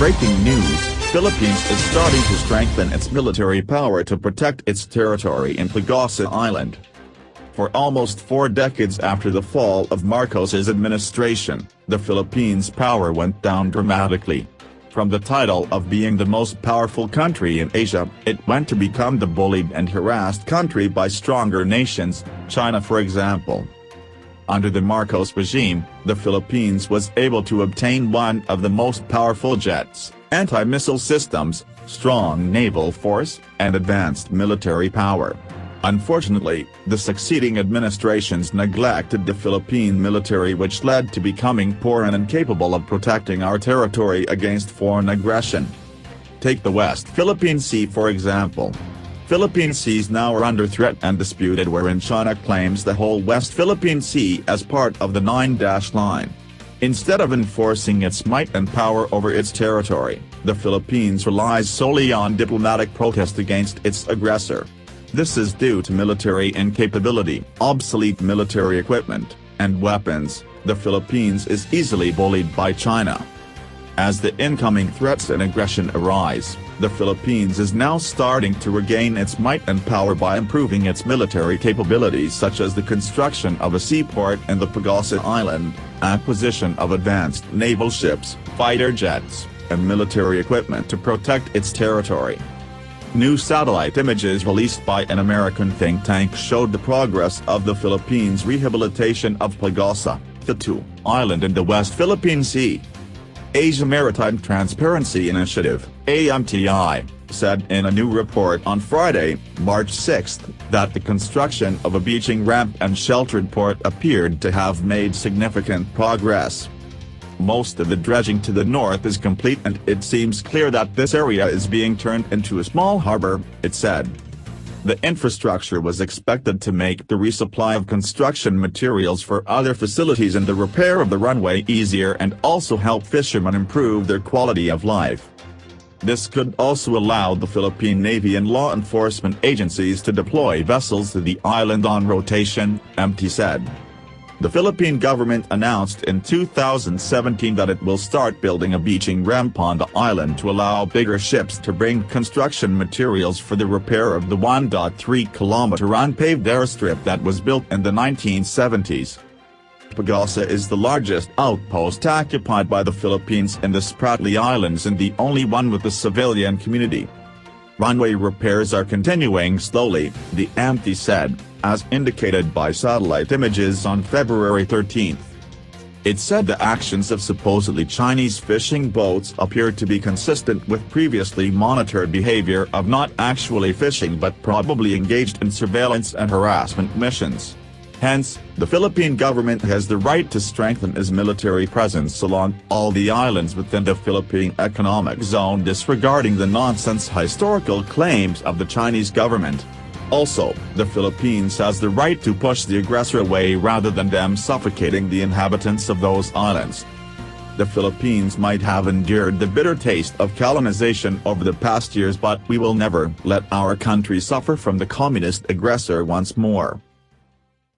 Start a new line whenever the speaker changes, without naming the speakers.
Breaking news, Philippines is starting to strengthen its military power to protect its territory in Pagasa Island. For almost 4 decades after the fall of Marcos's administration, the Philippines' power went down dramatically. From the title of being the most powerful country in Asia, it went to become the bullied and harassed country by stronger nations, China for example. Under the Marcos regime, the Philippines was able to obtain one of the most powerful jets, anti-missile systems, strong naval force, and advanced military power. Unfortunately, the succeeding administrations neglected the Philippine military, which led to becoming poor and incapable of protecting our territory against foreign aggression. Take the West Philippine Sea for example. Philippine seas now are under threat and disputed, wherein China claims the whole West Philippine Sea as part of the 9-dash line. Instead of enforcing its might and power over its territory, the Philippines relies solely on diplomatic protest against its aggressor. This is due to military incapability, obsolete military equipment, and weapons. The Philippines is easily bullied by China. As the incoming threats and aggression arise, the Philippines is now starting to regain its might and power by improving its military capabilities, such as the construction of a seaport in the Pagasa Island, acquisition of advanced naval ships, fighter jets, and military equipment to protect its territory. New satellite images released by an American think tank showed the progress of the Philippines' rehabilitation of Pagasa, Thitu, Island in the West Philippine Sea. Asia Maritime Transparency Initiative, AMTI, said in a new report on Friday, March 6, that the construction of a beaching ramp and sheltered port appeared to have made significant progress. Most of the dredging to the north is complete, and it seems clear that this area is being turned into a small harbor, it said. The infrastructure was expected to make the resupply of construction materials for other facilities and the repair of the runway easier, and also help fishermen improve their quality of life. This could also allow the Philippine Navy and law enforcement agencies to deploy vessels to the island on rotation, AMTI said. The Philippine government announced in 2017 that it will start building a beaching ramp on the island to allow bigger ships to bring construction materials for the repair of the 1.3-kilometer unpaved airstrip that was built in the 1970s. Pagasa is the largest outpost occupied by the Philippines in the Spratly Islands and the only one with a civilian community. Runway repairs are continuing slowly, the AMTI said, as indicated by satellite images on February 13. It said the actions of supposedly Chinese fishing boats appeared to be consistent with previously monitored behavior of not actually fishing but probably engaged in surveillance and harassment missions. Hence, the Philippine government has the right to strengthen its military presence along all the islands within the Philippine Economic Zone, disregarding the nonsense historical claims of the Chinese government. Also, the Philippines has the right to push the aggressor away rather than them suffocating the inhabitants of those islands. The Philippines might have endured the bitter taste of colonization over the past years, but we will never let our country suffer from the communist aggressor once more.